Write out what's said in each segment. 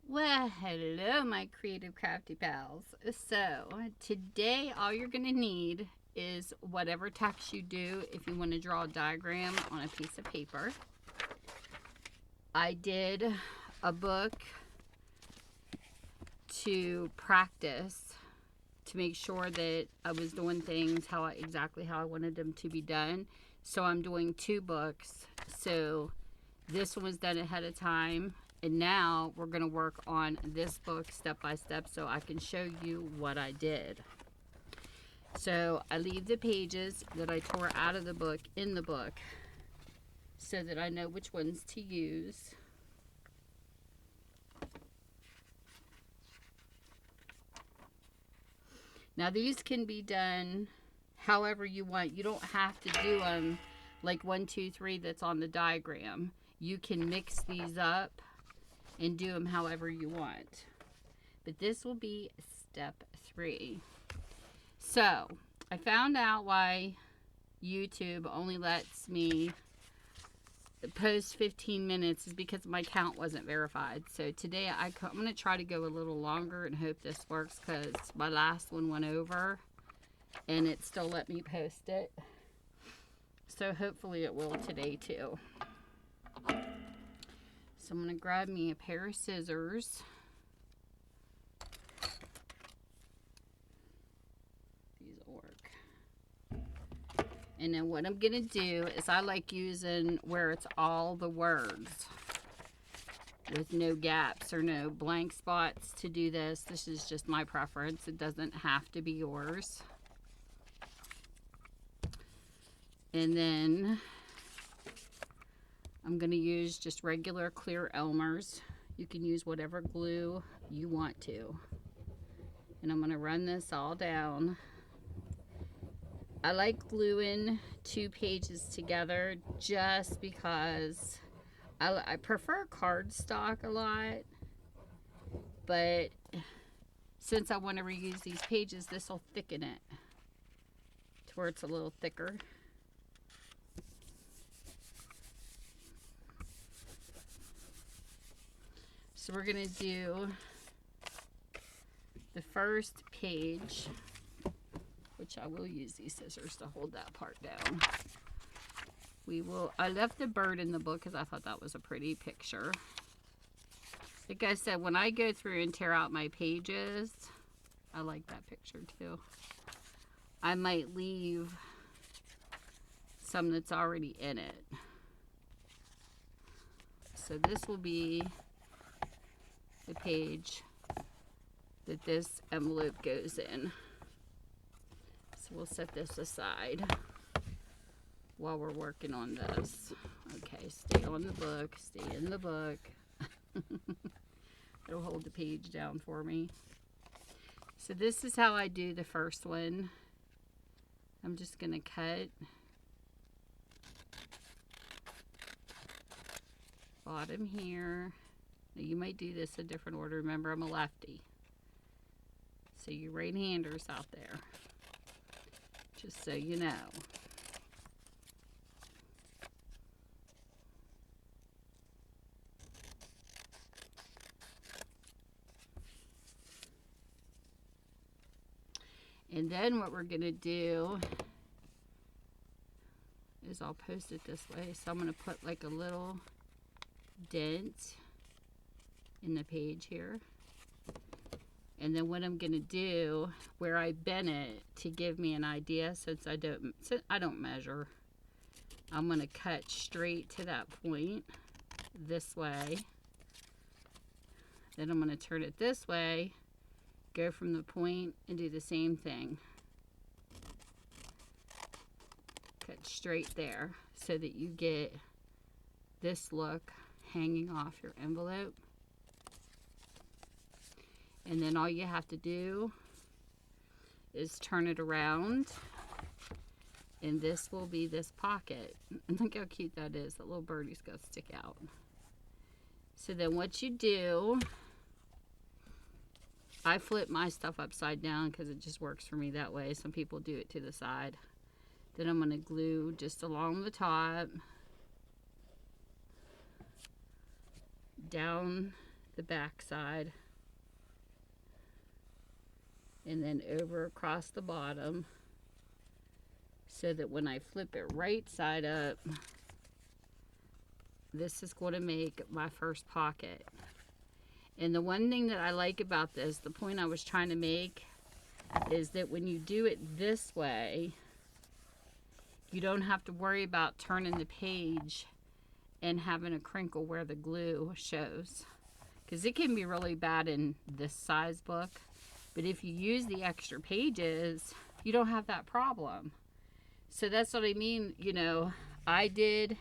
Well, hello, my creative crafty pals. So, today all you're going to need is whatever text you do if you want to draw a diagram on a piece of paper. I did a book to practice to make sure that I was doing things exactly how I wanted them to be done. So, I'm doing two books. So, this one was done ahead of time, and now we're going to work on this book step by step so I can show you what I did. So I leave the pages that I tore out of the book in the book so that I know which ones to use. Now these can be done however you want. You don't have to do them like 1, 2, 3 that's on the diagram. You can mix these up and do them however you want. But this will be step 3. So I found out why YouTube only lets me post 15 minutes is because my count wasn't verified. So today I'm going to try to go a little longer and hope this works, because my last one went over and it still let me post it. So hopefully it will today too. So I'm going to grab me a pair of scissors. These will work. And then what I'm going to do is I like using where it's all the words with no gaps or no blank spots to do this. This is just my preference. It doesn't have to be yours. And then I'm going to use just regular clear Elmer's. You can use whatever glue you want to. And I'm going to run this all down. I like gluing 2 pages together just because I prefer cardstock a lot. But since I want to reuse these pages, this will thicken it to where it's a little thicker. So we're going to do the first page, which I will use these scissors to hold that part down. I left the bird in the book because I thought that was a pretty picture. Like I said, when I go through and tear out my pages, I like that picture too. I might leave some that's already in it. So this will be the page that this envelope goes in. So we'll set this aside while we're working on this. Okay, stay on the book, stay in the book. It'll hold the page down for me. So this is how I do the first one. I'm just going to cut bottom here. Now you might do this a different order. Remember, I'm a lefty. So you right-handers out there, just so you know. And then what we're going to do is I'll post it this way. So I'm going to put like a little dent in the page here. And then what I'm going to do, where I bent it to give me an idea, since I don't measure, I'm going to cut straight to that point this way. Then I'm going to turn it this way, go from the point and do the same thing. Cut straight there so that you get this look hanging off your envelope. And then all you have to do is turn it around, and this will be this pocket. And look how cute that is. That little birdie's gonna stick out. So then what you do, I flip my stuff upside down because it just works for me that way. Some people do it to the side. Then I'm going to glue just along the top, down the back side, and then over across the bottom, so that when I flip it right side up, this is going to make my first pocket. And the one thing that I like about this, the point I was trying to make, is that when you do it this way, you don't have to worry about turning the page and having a crinkle where the glue shows. Because it can be really bad in this size book. But if you use the extra pages, you don't have that problem. So that's what I mean. You know, I did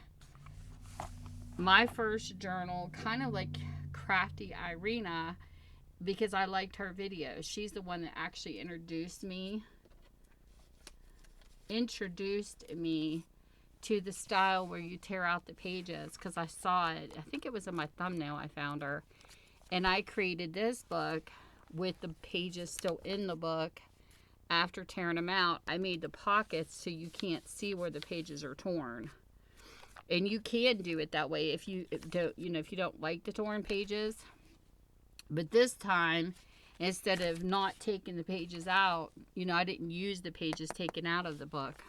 my first journal kind of like Crafty Irina because I liked her videos. She's the one that actually introduced me to the style where you tear out the pages, because I saw it. I think it was in my thumbnail I found her. And I created this book with the pages still in the book. After tearing them out, I made the pockets so you can't see where the pages are torn. And you can do it that way if you don't, you know, if you don't like the torn pages. But this time, instead of not taking the pages out, you know, I didn't use the pages taken out of the book.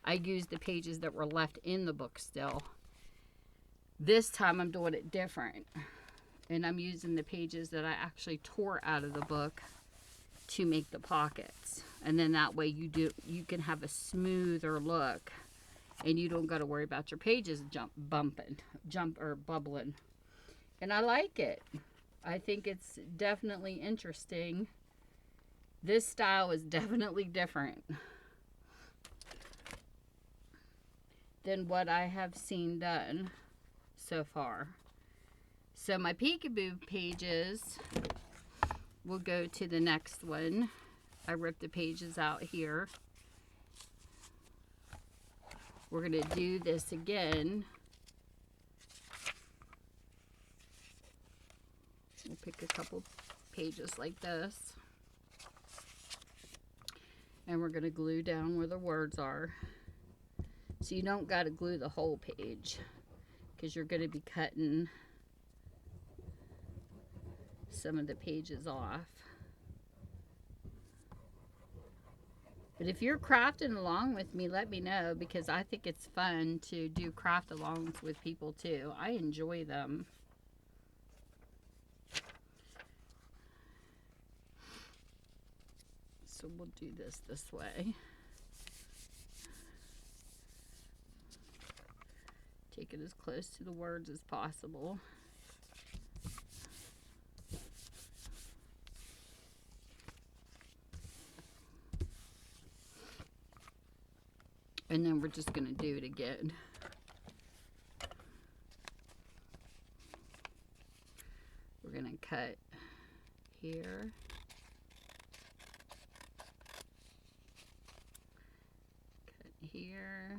I used the pages that were left in the book still. This time I'm doing it different. And I'm using the pages that I actually tore out of the book to make the pockets. And then that way you can have a smoother look. And you don't got to worry about your pages bubbling. And I like it. I think it's definitely interesting. This style is definitely different than what I have seen done so far. So my peekaboo pages will go to the next one. I ripped the pages out here. We're going to do this again. We'll pick a couple pages like this. And we're going to glue down where the words are. So you don't got to glue the whole page, because you're going to be cutting some of the pages off. But if you're crafting along with me, let me know, because I think it's fun to do craft alongs with people too. I enjoy them. So we'll do this way. Take it as close to the words as possible. And then we're just going to do it again. We're going to cut here. Cut here.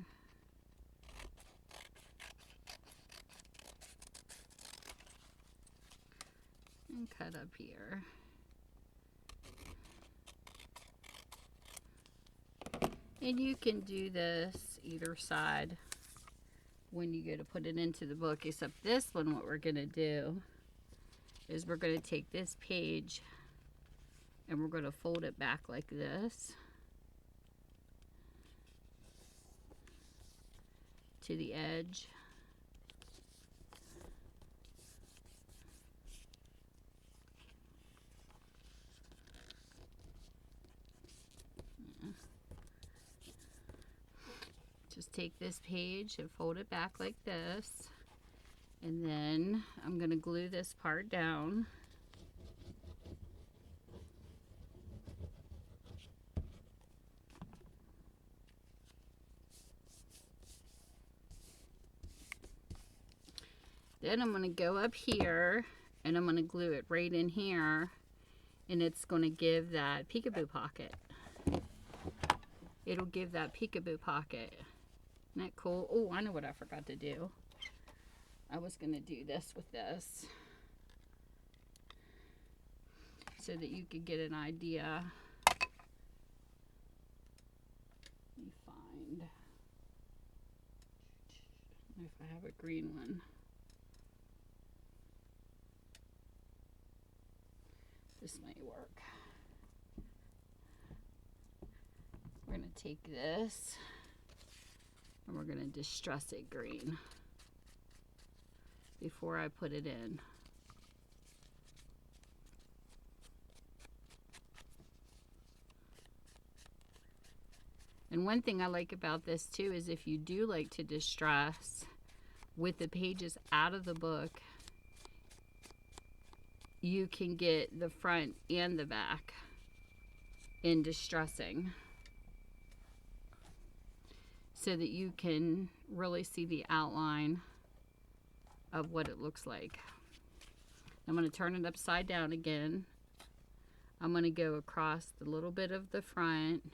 And cut up here. And you can do this either side when you go to put it into the book, except this one, what we're going to do is we're going to take this page and we're going to fold it back like this to the edge. Just take this page and fold it back like this, and then I'm going to glue this part down. Then I'm going to go up here and I'm going to glue it right in here, and it's going to give that peekaboo pocket. It'll give that peekaboo pocket. Isn't that cool? Oh, I know what I forgot to do. I was going to do this with this so that you could get an idea. Let me find if I have a green one. This might work. We're going to take this and we're going to distress it green before I put it in. And one thing I like about this too is if you do like to distress with the pages out of the book, you can get the front and the back in distressing so that you can really see the outline of what it looks like. I'm going to turn it upside down again. I'm going to go across the little bit of the front,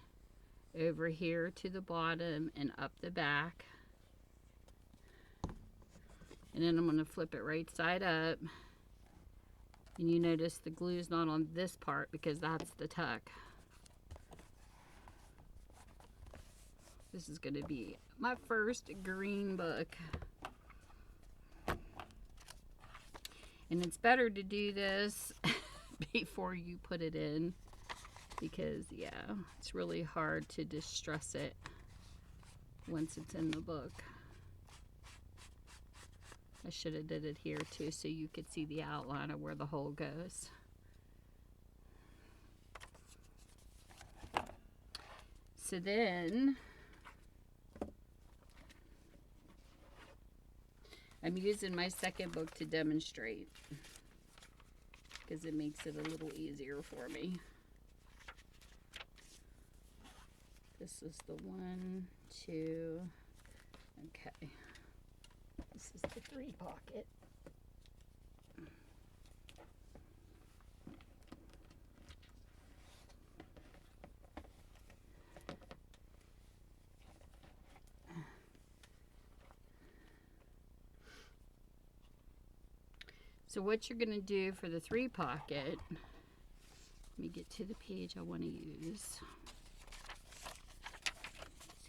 over here to the bottom and up the back. And then I'm going to flip it right side up. And you notice the glue's not on this part because that's the tuck. This is going to be my first green book. And it's better to do this before you put it in because, yeah, it's really hard to distress it once it's in the book. I should have did it here too so you could see the outline of where the hole goes. So then I'm using my second book to demonstrate because it makes it a little easier for me. This is the 1, 2, okay. This is the 3 pocket. So what you're going to do for the 3 pocket, let me get to the page I want to use.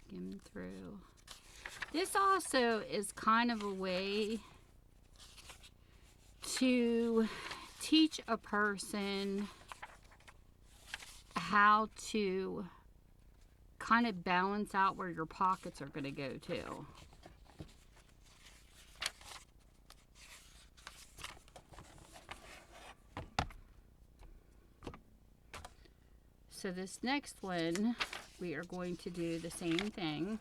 Skim through. This also is kind of a way to teach a person how to kind of balance out where your pockets are going to go to. So this next one, we are going to do the same thing.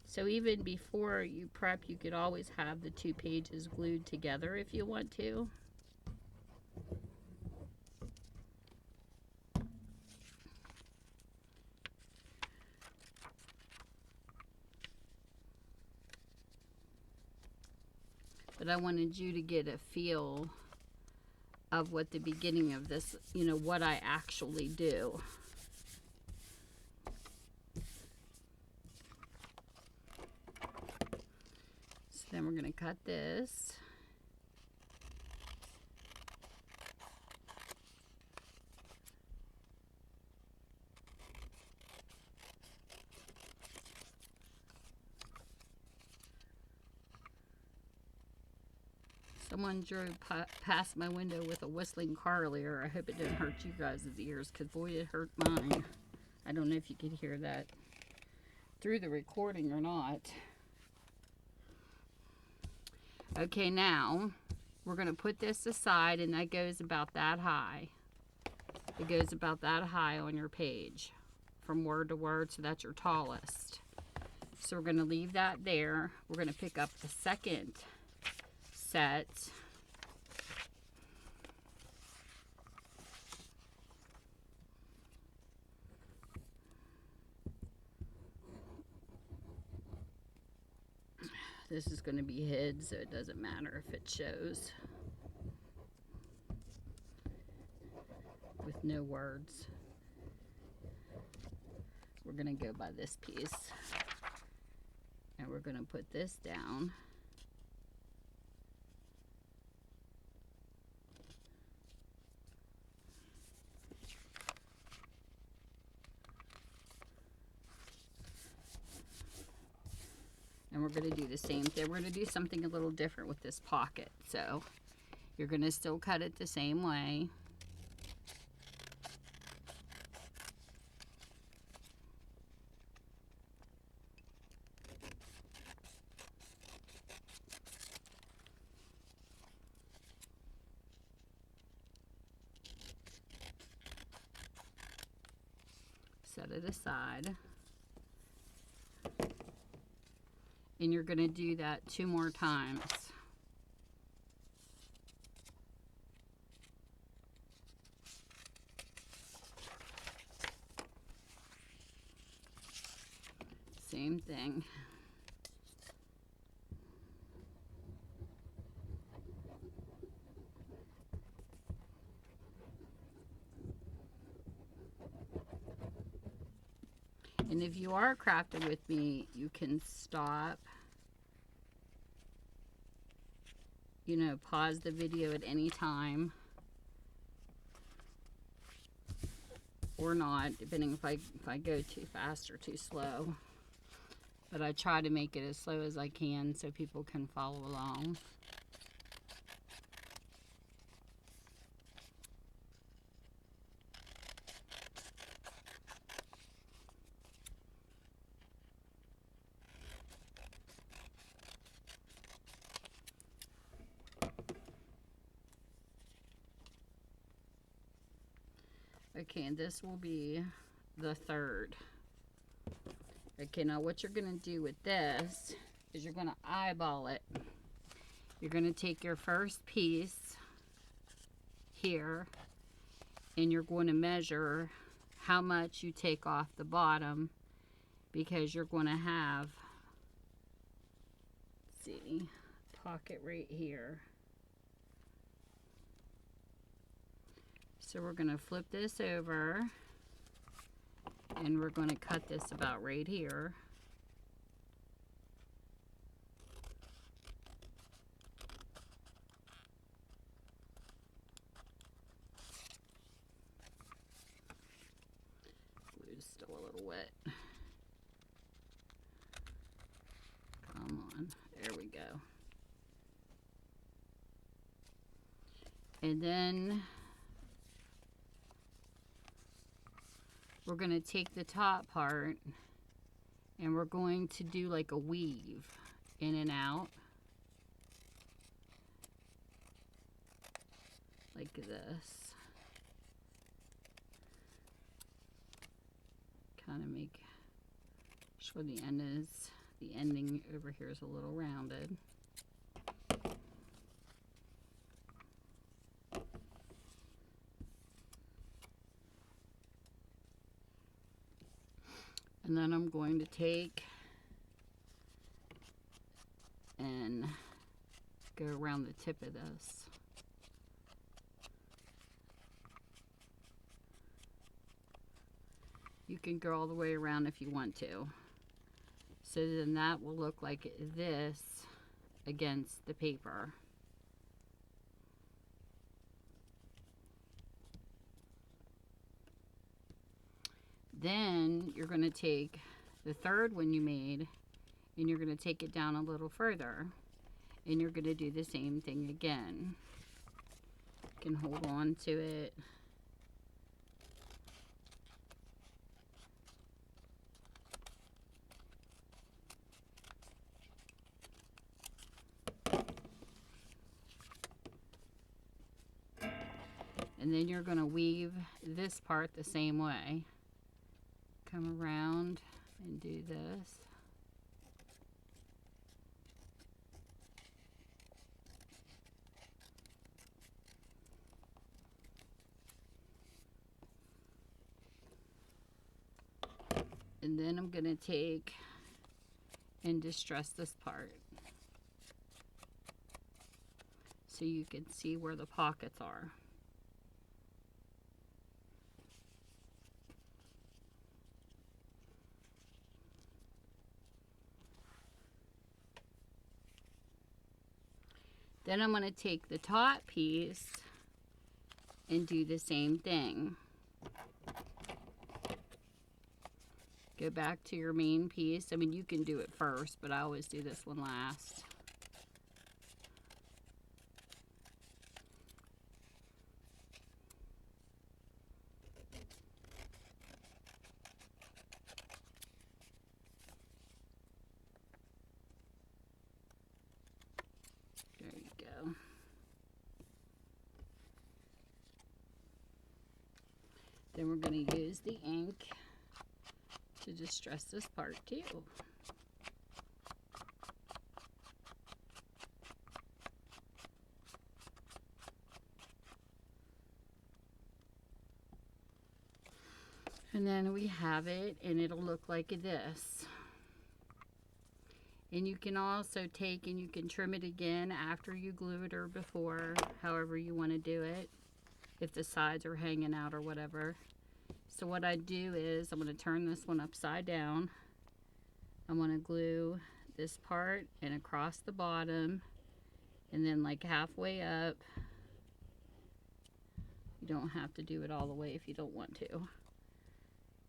So even before you prep, you could always have the 2 pages glued together if you want to. But I wanted you to get a feel of what the beginning of this, you know, what I actually do. So then we're going to cut this. Someone drove past my window with a whistling car earlier. I hope it didn't hurt you guys' ears, because boy, it hurt mine. I don't know if you could hear that through the recording or not. Okay, now we're going to put this aside, and that goes about that high. It goes about that high on your page from word to word, so that's your tallest. So we're going to leave that there. We're going to pick up the second set. This is going to be hid, so it doesn't matter if it shows with no words. We're going to go by this piece, and we're going to put this down. going to do the same thing. We're going to do something a little different with this pocket. So you're going to still cut it the same way. Set it aside. And you're going to do that 2 more times. Same thing. And if you are crafting with me, you can stop, you know, pause the video at any time, or not, depending if I go too fast or too slow. But I try to make it as slow as I can so people can follow along. Okay, and this will be the third. Okay, now what you're going to do with this is you're going to eyeball it. You're going to take your first piece here and you're going to measure how much you take off the bottom, because you're going to have, let's see, pocket right here. So we're going to flip this over and we're going to cut this about right here. Glue's still a little wet. Come on, there we go. And then we're going to take the top part and we're going to do like a weave in and out, like this. Kind of make sure the ending over here is a little rounded. And then I'm going to take and go around the tip of this. You can go all the way around if you want to. So then that will look like this against the paper. Then you're going to take the third one you made and you're going to take it down a little further and you're going to do the same thing again. You can hold on to it. And then you're going to weave this part the same way. Come around and do this. And then I'm going to take and distress this part so you can see where the pockets are. Then I'm going to take the top piece and do the same thing. Go back to your main piece. I mean, you can do it first, but I always do this one last. There you go. Then we're going to use the ink to distress this part too. And then we have it, and it'll look like this. And you can also take and you can trim it again after you glue it or before, however you want to do it, if the sides are hanging out or whatever. So what I do is I'm going to turn this one upside down. I'm going to glue this part and across the bottom, and then like halfway up. You don't have to do it all the way if you don't want to.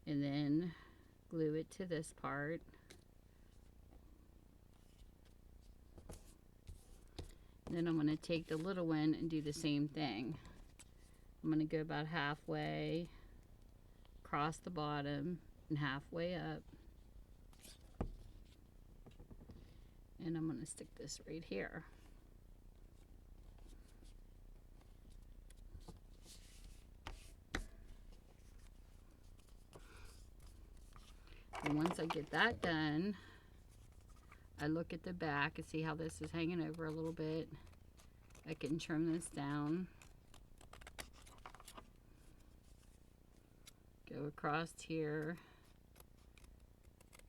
And then glue it to this part. And then I'm going to take the little one and do the same thing. I'm going to go about halfway across the bottom and halfway up. And I'm going to stick this right here. And once I get that done, I look at the back and see how this is hanging over a little bit. I can trim this down. Go across here.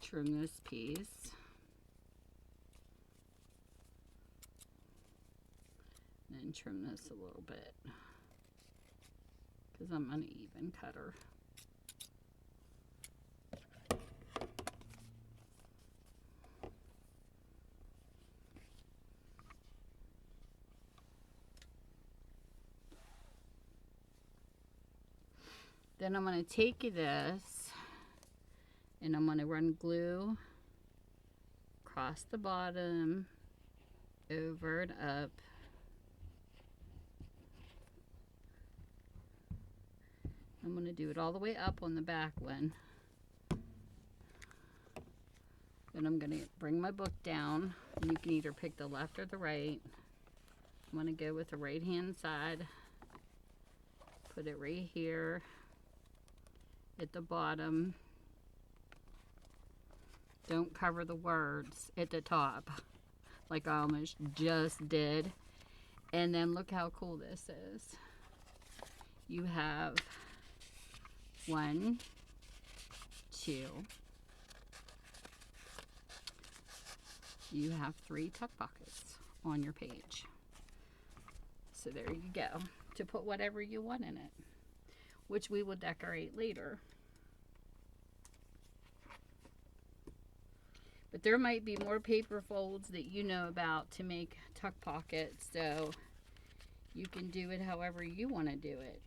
Trim this piece. And then trim this a little bit, because I'm an even cutter. Then I'm going to take this and I'm going to run glue across the bottom, over and up. I'm going to do it all the way up on the back one. Then I'm going to bring my book down, and you can either pick the left or the right. I'm going to go with the right hand side. Put it right here at the bottom. Don't cover the words at the top like I almost just did. And then look how cool this is. You have 1, 2, you have 3 tuck pockets on your page. So there you go, to put whatever you want in it, which we will decorate later. But there might be more paper folds that you know about to make tuck pockets, so you can do it however you want to do it.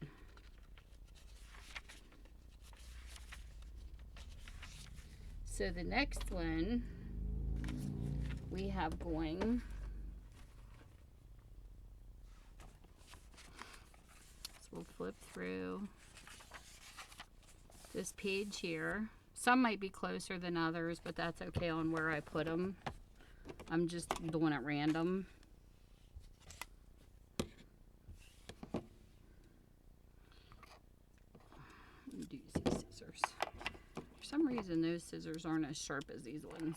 So the next one we have going, so we'll flip through this page here. Some might be closer than others, but that's okay on where I put them. I'm just doing at random. Use these scissors. For some reason, those scissors aren't as sharp as these ones.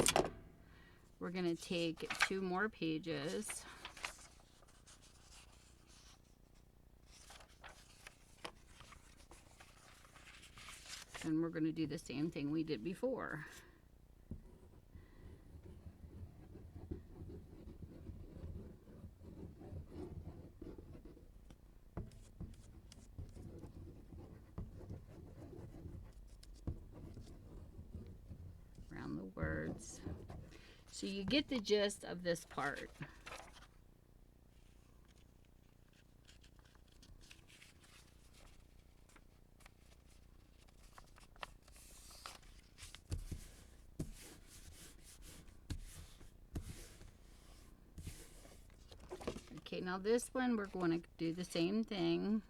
We're going to take 2 more pages. And we're going to do the same thing we did before. Around the words. So you get the gist of this part. Okay, now this one we're going to do the same thing.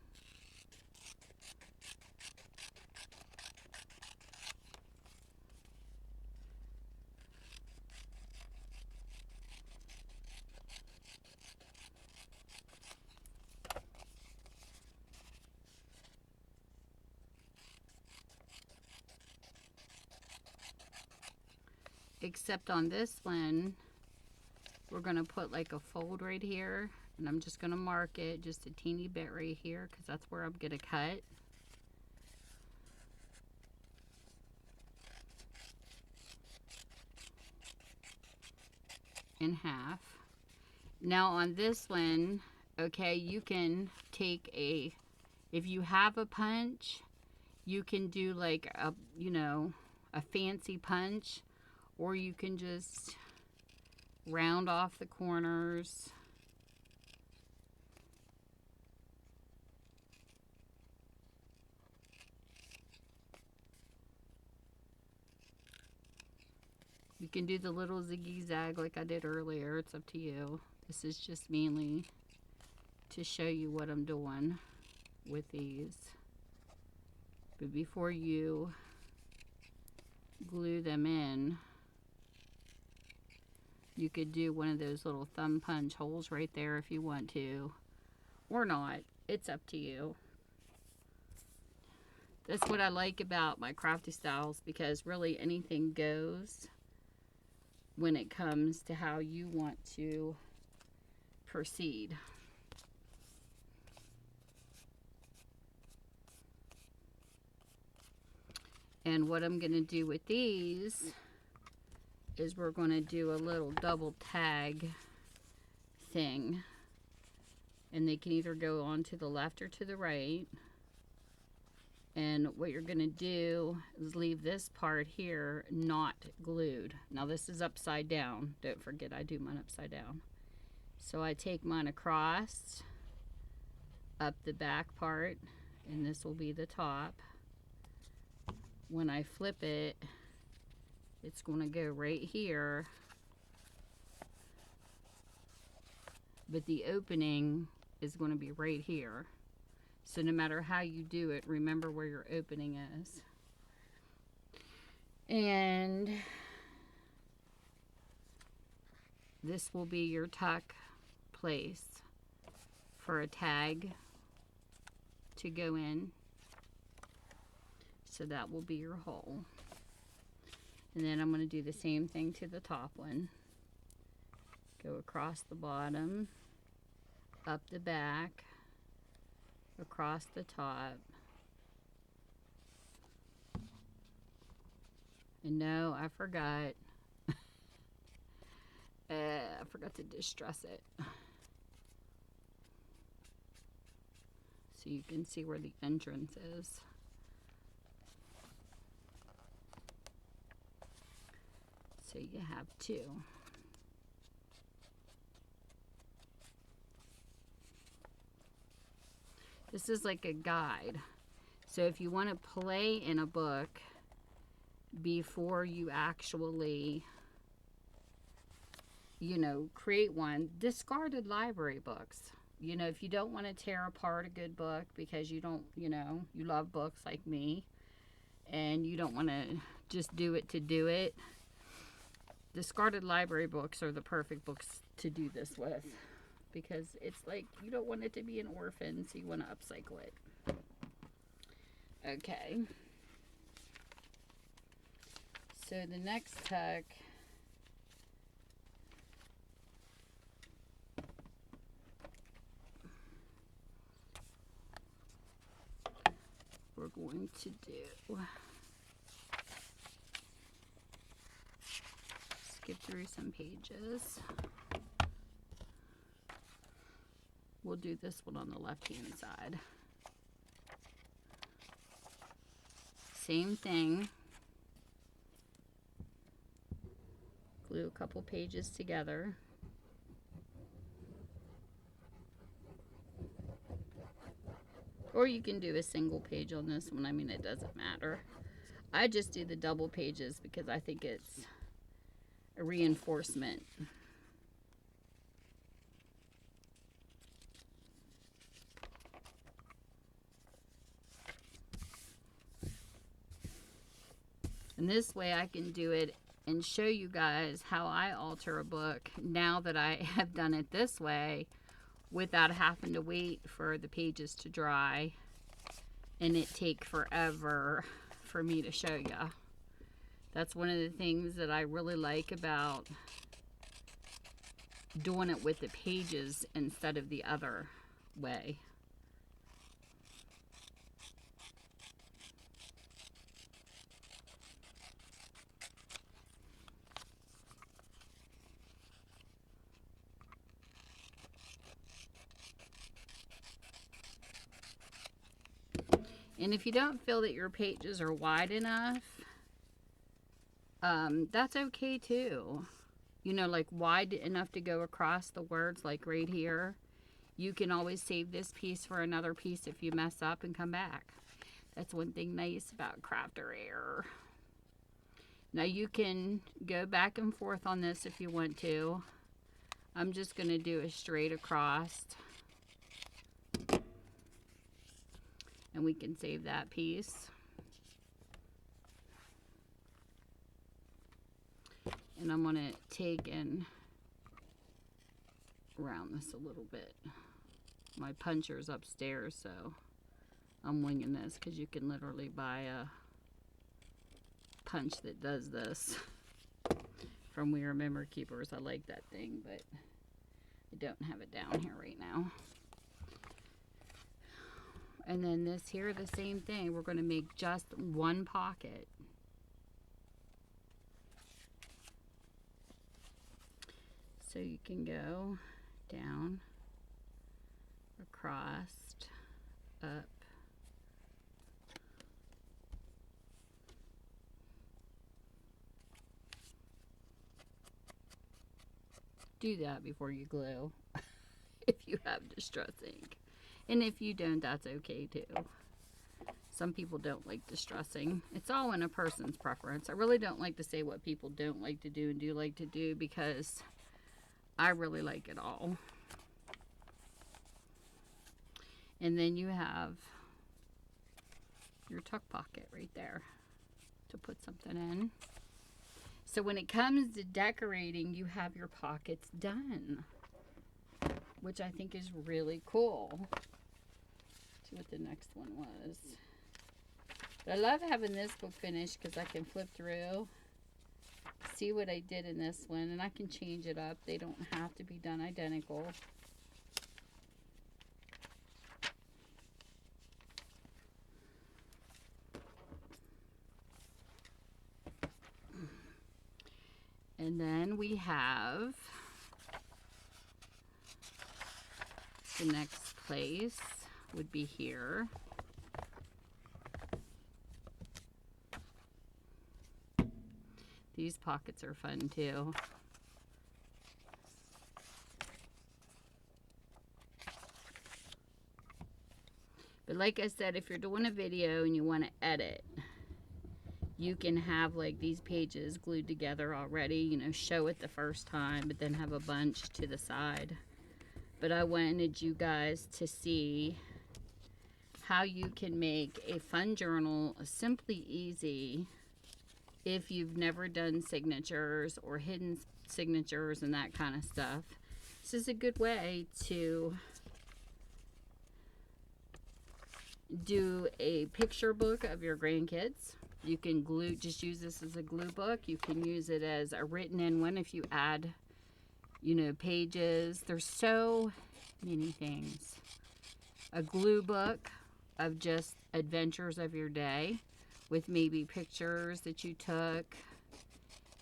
Except on this one, we're going to put like a fold right here, and I'm just going to mark it just a teeny bit right here because that's where I'm going to cut in half. Now on this one, okay, you can take a, if you have a punch, you can do like a, you know, a fancy punch, or you can just round off the corners. You can do the little ziggy zag like I did earlier. It's up to you. This is just mainly to show you what I'm doing with these. But before you glue them in, you could do one of those little thumb punch holes right there if you want to, or not. It's up to you. That's what I like about my Crafty Styles, because really anything goes when it comes to how you want to proceed. And what I'm going to do with these is we're going to do a little double tag thing. And they can either go on to the left or to the right. And what you're going to do is leave this part here not glued. Now this is upside down. Don't forget I do mine upside down. So I take mine across, up the back part, and this will be the top. When I flip it, it's going to go right here. But the opening is going to be right here. So no matter how you do it, remember where your opening is. And this will be your tuck place for a tag to go in. So that will be your hole. And then I'm going to do the same thing to the top one. Go across the bottom, up the back, across the top. And no, I forgot. I forgot to distress it. So you can see where the entrance is. So you have two. This is like a guide. So if you want to play in a book before you actually, you know, create one, discarded library books. You know, if you don't want to tear apart a good book because you don't, you know, you love books like me and you don't want to just do it to do it, discarded library books are the perfect books to do this with, because it's like you don't want it to be an orphan, so you want to upcycle it. Okay. So the next tuck, we're going to do, skip through some pages. We'll do this one on the left-hand side. Same thing. Glue a couple pages together. Or you can do a single page on this one. I mean, it doesn't matter. I just do the double pages because I think it's a reinforcement. And this way I can do it and show you guys how I alter a book now that I have done it this way without having to wait for the pages to dry and it take forever for me to show you. That's one of the things that I really like about doing it with the pages instead of the other way. And if you don't feel that your pages are wide enough, that's okay too. You know, like wide enough to go across the words, like right here. You can always save this piece for another piece if you mess up and come back. That's one thing nice about Crafter Air. Now you can go back and forth on this if you want to. I'm just going to do a straight across. And we can save that piece. And I'm going to take and round this a little bit. My puncher's upstairs, so I'm winging this because you can literally buy a punch that does this from We Are Memory Keepers. I like that thing, but I don't have it down here right now. And then this here, the same thing. We're going to make just one pocket. So you can go down, across, up. Do that before you glue if you have distress ink. And if you don't, that's okay too. Some people don't like distressing. It's all in a person's preference. I really don't like to say what people don't like to do and do like to do because I really like it all. And then you have your tuck pocket right there to put something in. So when it comes to decorating, you have your pockets done, which I think is really cool. See what the next one was. But I love having this book finished because I can flip through, see what I did in this one, and I can change it up. They don't have to be done identical. And then we have the next place would be here. These pockets are fun too. But like I said, if you're doing a video and you want to edit, you can have like these pages glued together already, you know, show it the first time, but then have a bunch to the side. But I wanted you guys to see how you can make a fun journal simply easy if you've never done signatures or hidden signatures and that kind of stuff. This is a good way to do a picture book of your grandkids. You can glue, just use this as a glue book. You can use it as a written in one if you add, you know, pages. There's so many things. A glue book of just adventures of your day with maybe pictures that you took,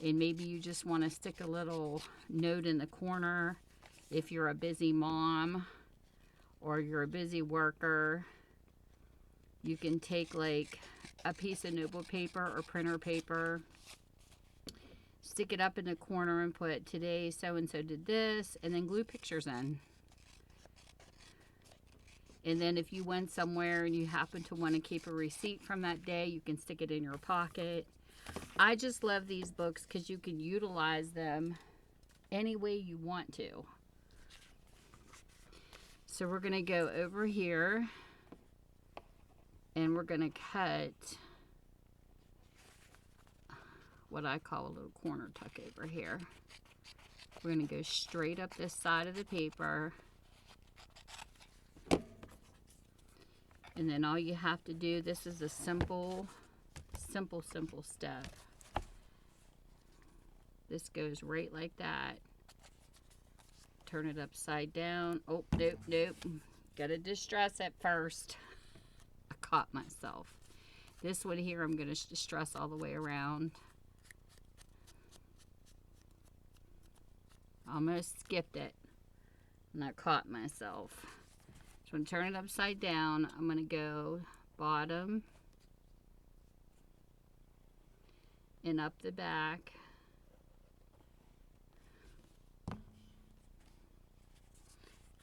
and maybe you just want to stick a little note in the corner if you're a busy mom or you're a busy worker. You can take like a piece of notebook paper or printer paper, stick it up in the corner and put today so-and-so did this, and then glue pictures in. And then if you went somewhere and you happen to want to keep a receipt from that day, you can stick it in your pocket. I just love these books because you can utilize them any way you want to. So we're going to go over here and we're going to cut what I call a little corner tuck over here. We're going to go straight up this side of the paper. And then all you have to do, this is a simple step. This goes right like that. Turn it upside down. Oh, nope. Gotta distress it first. I caught myself. This one here, I'm gonna distress all the way around. Almost skipped it. And I caught myself. So I'm gonna turn it upside down. I'm gonna go bottom and up the back.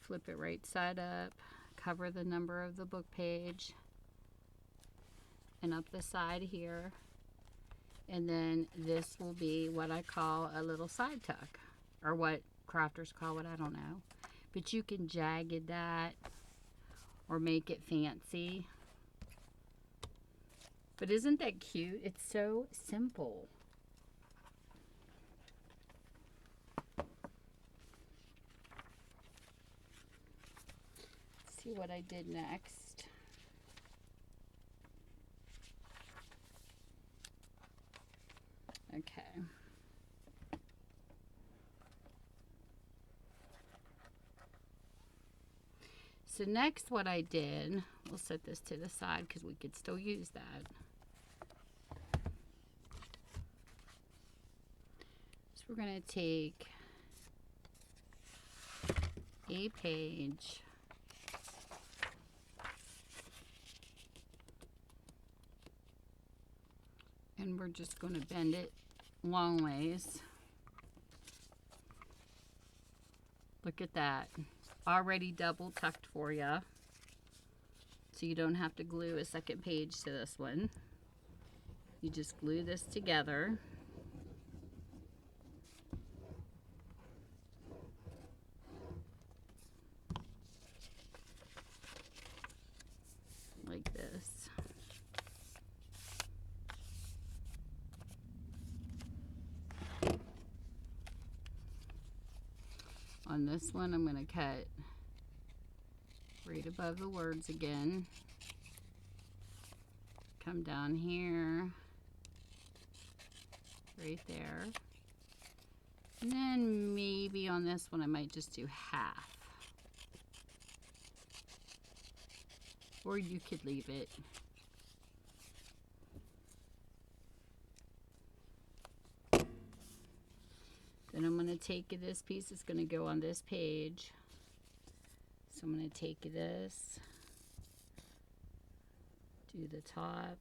Flip it right side up, cover the number of the book page, and up the side here. And then this will be what I call a little side tuck, or what crafters call it, I don't know. But you can jagged that or make it fancy. But isn't that cute? It's so simple. See what I did next. Okay. So next what I did, we'll set this to the side because we could still use that. So we're going to take a page and we're just going to bend it long ways. Look at that. Already double tucked for you. So you don't have to glue a second page to this one. You just glue this together. Like this. On this one, I'm going to cut right above the words again. Come down here, right there. And then maybe on this one, I might just do half. Or you could leave it. Then I'm going to take this piece, it's going to go on this page. So I'm going to take this, do the top,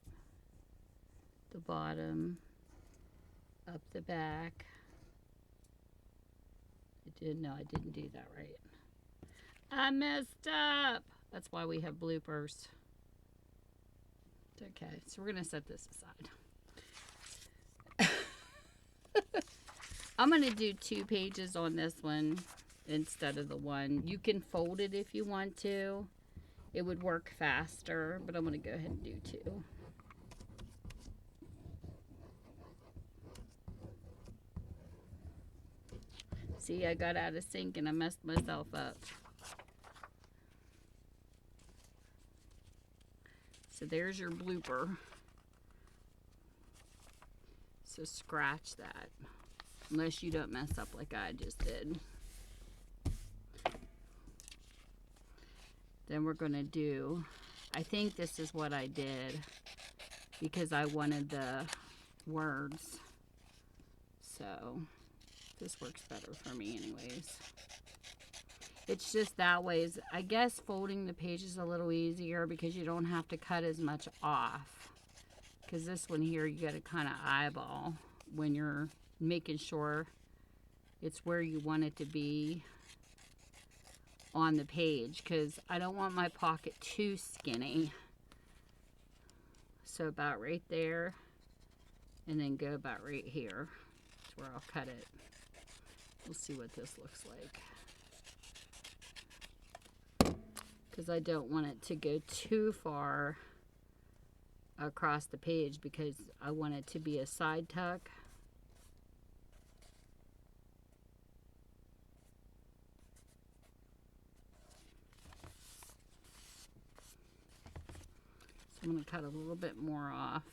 the bottom, up the back. I didn't do that right. I messed up. That's why we have bloopers. Okay, so we're going to set this aside. I'm going to do 2 pages on this one instead of the one. You can fold it if you want to. It would work faster, but I'm going to go ahead and do 2. See, I got out of sync and I messed myself up. So there's your blooper. So scratch that. Unless you don't mess up like I just did. Then we're going to do, I think this is what I did because I wanted the words. So this works better for me anyways. It's just that way. I guess folding the page is a little easier because you don't have to cut as much off. Because this one here, you got to kind of eyeball when you're making sure it's where you want it to be on the page, because I don't want my pocket too skinny. So about right there, and then go about right here. That's where I'll cut it. We'll see what this looks like, because I don't want it to go too far across the page because I want it to be a side tuck. So I'm going to cut a little bit more off.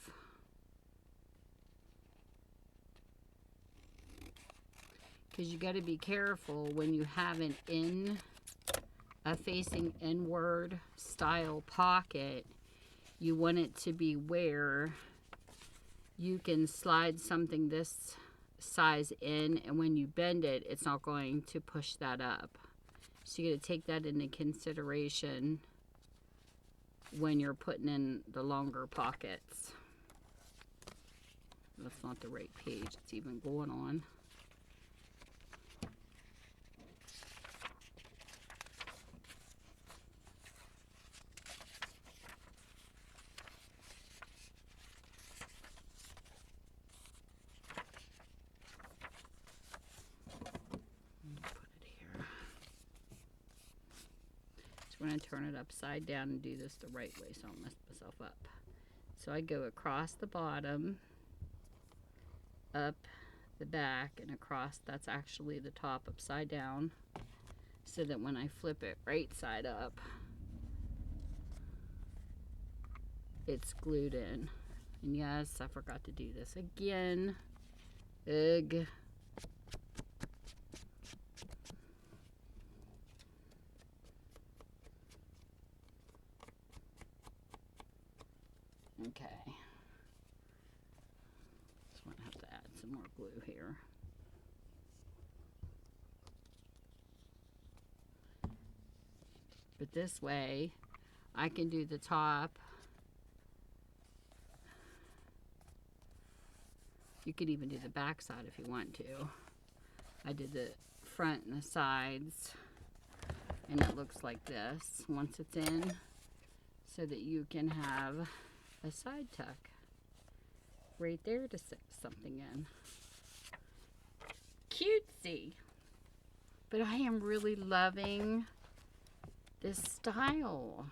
Because you got to be careful when you have a facing inward style pocket. You want it to be where you can slide something this size in, and when you bend it, it's not going to push that up. So you got to take that into consideration when you're putting in the longer pockets. That's not the right page it's even going on. I'm going to turn it upside down and do this the right way so I don't mess myself up. So I go across the bottom, up the back, and across. That's actually the top upside down, so that when I flip it right side up, it's glued in. And yes, I forgot to do this again. Ugh. Okay. Just want to have to add some more glue here. But this way, I can do the top. You could even do the back side if you want to. I did the front and the sides, and it looks like this once it's in, so that you can have a side tuck right there to stick something in. Cutesy. But I am really loving this style.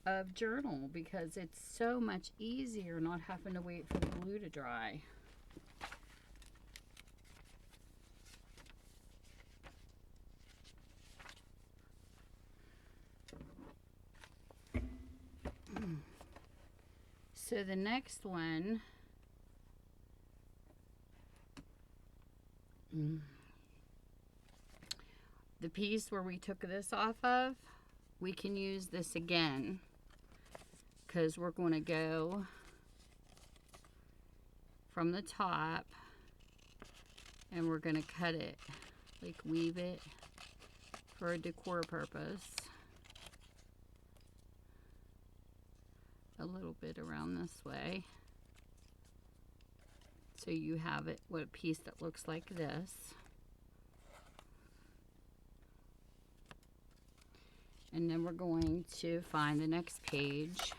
Of journal, because it's so much easier not having to wait for the glue to dry. So the next one, the piece where we took this off of, we can use this again, because we're going to go from the top and we're going to cut it, like weave it for a decor purpose. A little bit around this way, so you have it with a piece that looks like this. And then we're going to find the next page.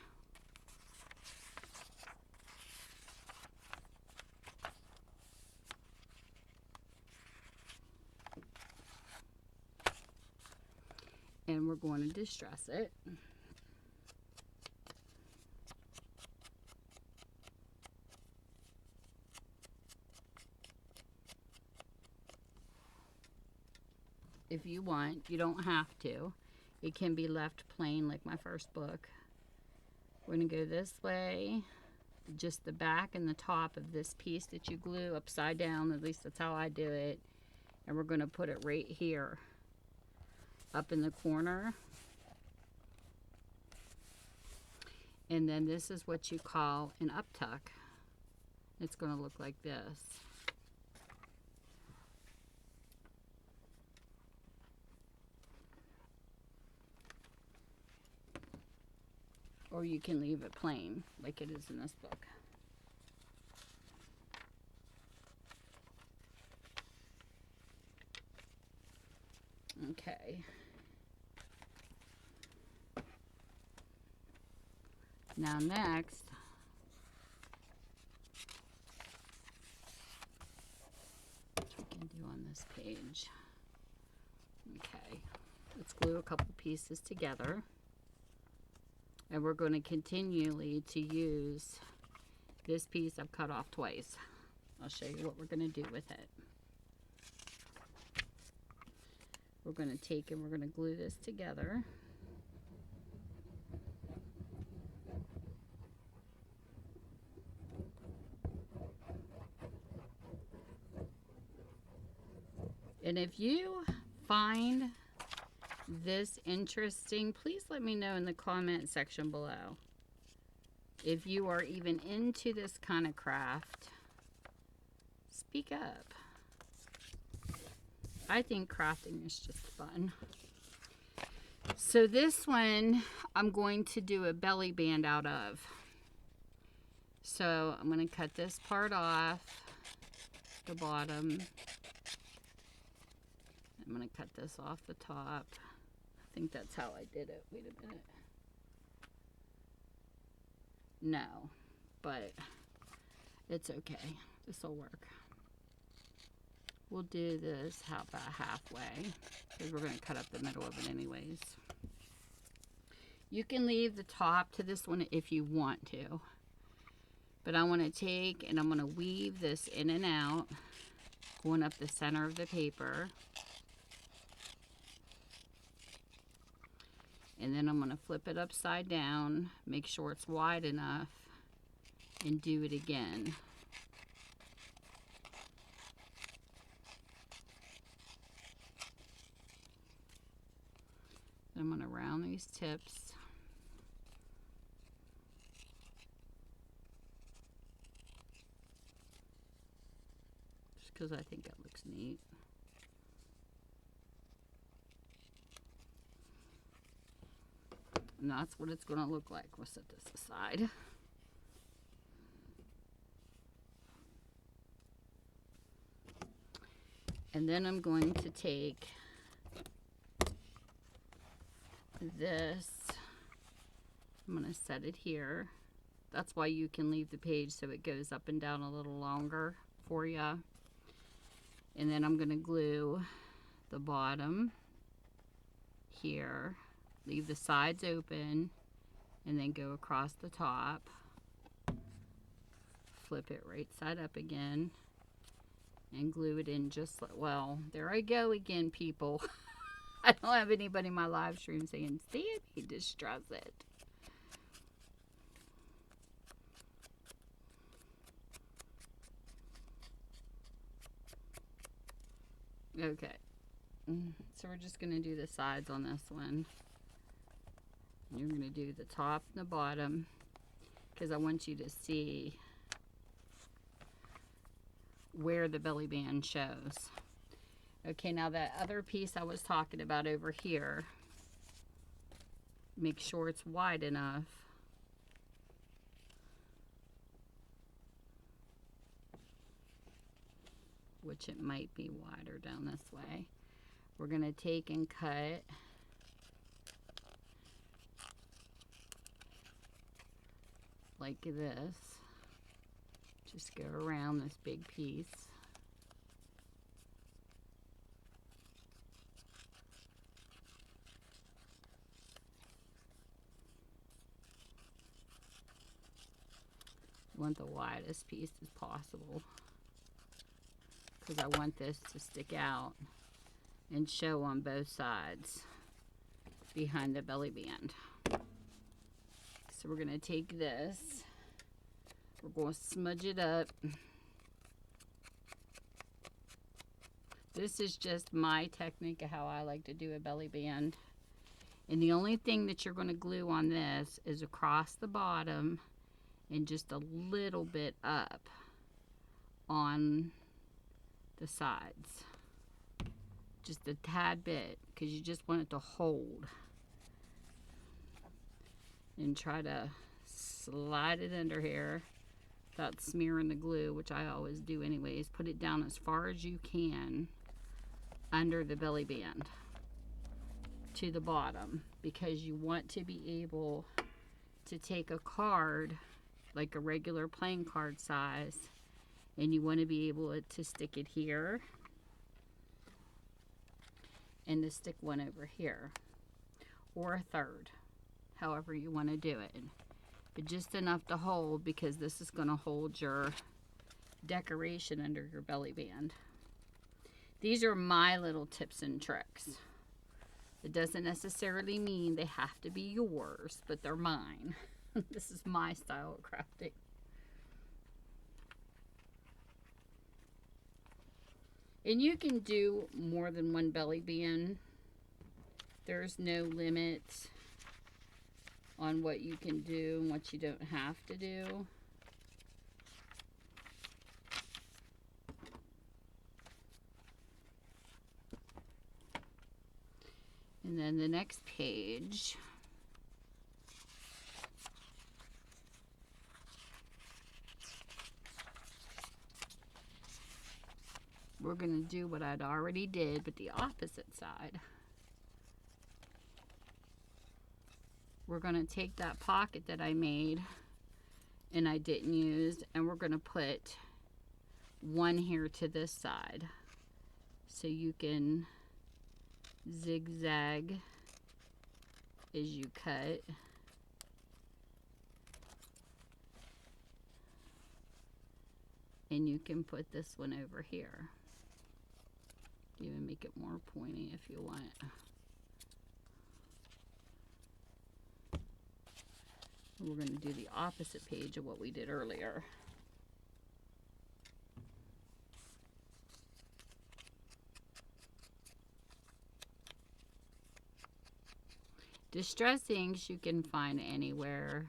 And we're going to distress it. If you want, you don't have to. It can be left plain like my first book. We're going to go this way, just the back and the top of this piece that you glue upside down, at least that's how I do it. And we're going to put it right here, up in the corner. And then this is what you call an up tuck. It's going to look like this. Or you can leave it plain, like it is in this book. Okay. Now next, what we can do on this page. Okay, let's glue a couple pieces together. And we're going to continually to use this piece I've cut off twice. I'll show you what we're going to do with it. We're going to take and we're going to glue this together. And if you find this interesting, please let me know in the comment section below. If you are even into this kind of craft, speak up. I think crafting is just fun. So this one, I'm going to do a belly band out of. So I'm going to cut this part off, the bottom. I'm going to cut this off the top. I think that's how I did it. Wait a minute. No, but it's okay. This will work. We'll do this about halfway because we're going to cut up the middle of it anyways. You can leave the top to this one if you want to. But I want to take and I'm going to weave this in and out, going up the center of the paper. And then I'm going to flip it upside down, make sure it's wide enough, and do it again. I'm going to round these tips. Just because I think it looks neat. And that's what it's going to look like. We'll set this aside. And then I'm going to take this, I'm going to set it here. That's why you can leave the page so it goes up and down a little longer for you. And then I'm going to glue the bottom here, leave the sides open, and then go across the top. Flip it right side up again and glue it in just like, well, there I go again, people. I don't have anybody in my live stream saying, Sandy, distress it. Okay. So we're just going to do the sides on this one. You're going to do the top and the bottom because I want you to see where the belly band shows. Okay, now that other piece I was talking about over here, make sure it's wide enough. Which it might be wider down this way. We're going to take and cut like this. Just go around this big piece. Want the widest piece as possible because I want this to stick out and show on both sides behind the belly band. So we're going to take this, we're going to smudge it up. This is just my technique of how I like to do a belly band. And the only thing that you're going to glue on this is across the bottom and just a little bit up on the sides. Just a tad bit because you just want it to hold. And try to slide it under here without smearing the glue, which I always do anyways. Put it down as far as you can under the belly band to the bottom because you want to be able to take a card like a regular playing card size and you want to be able to stick it here and to stick one over here or a third, however you want to do it, but just enough to hold because this is going to hold your decoration under your belly band. These are my little tips and tricks. It doesn't necessarily mean they have to be yours, but they're mine. This is my style of crafting. And you can do more than one belly band. There's no limit on what you can do and what you don't have to do. And then the next page, we're going to do what I'd already did, but the opposite side. We're going to take that pocket that I made and I didn't use, and we're going to put one here to this side so you can zigzag as you cut. And you can put this one over here. Even make it more pointy if you want. We're going to do the opposite page of what we did earlier. Distress inks you can find anywhere.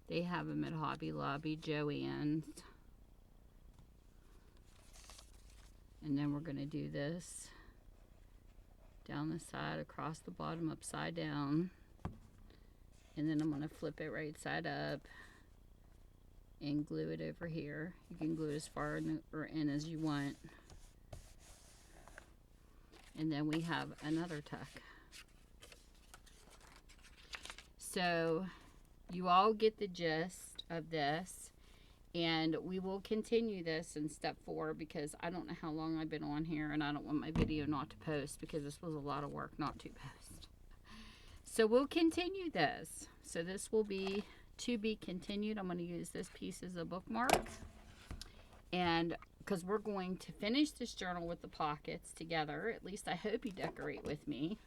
They have them at Hobby Lobby, Joann's. And then we're going to do this down the side, across the bottom, upside down. And then I'm going to flip it right side up and glue it over here. You can glue it as far in as you want. And then we have another tuck. So you all get the gist of this, and we will continue this in step 4 because I don't know how long I've been on here, and I don't want my video not to post because this was a lot of work not to post. So we'll continue this. So this will be to be continued. I'm going to use this piece as a bookmark, and because we're going to finish this journal with the pockets together. At least I hope you decorate with me.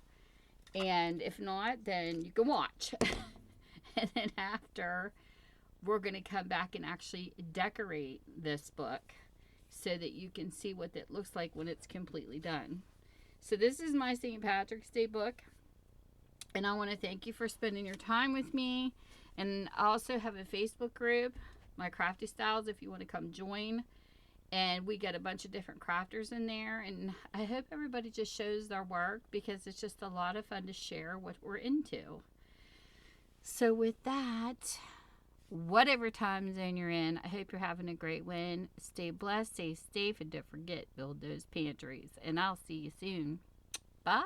And if not, then you can watch. And then after, we're going to come back and actually decorate this book so that you can see what it looks like when it's completely done. So this is my St. Patrick's Day book. And I want to thank you for spending your time with me. And I also have a Facebook group, My Crafty Styles, if you want to come join. And we got a bunch of different crafters in there, and I hope everybody just shows their work because it's just a lot of fun to share what we're into. So with that, whatever time zone you're in, I hope you're having a great one. Stay blessed, stay safe, and don't forget, build those pantries. And I'll see you soon. Bye.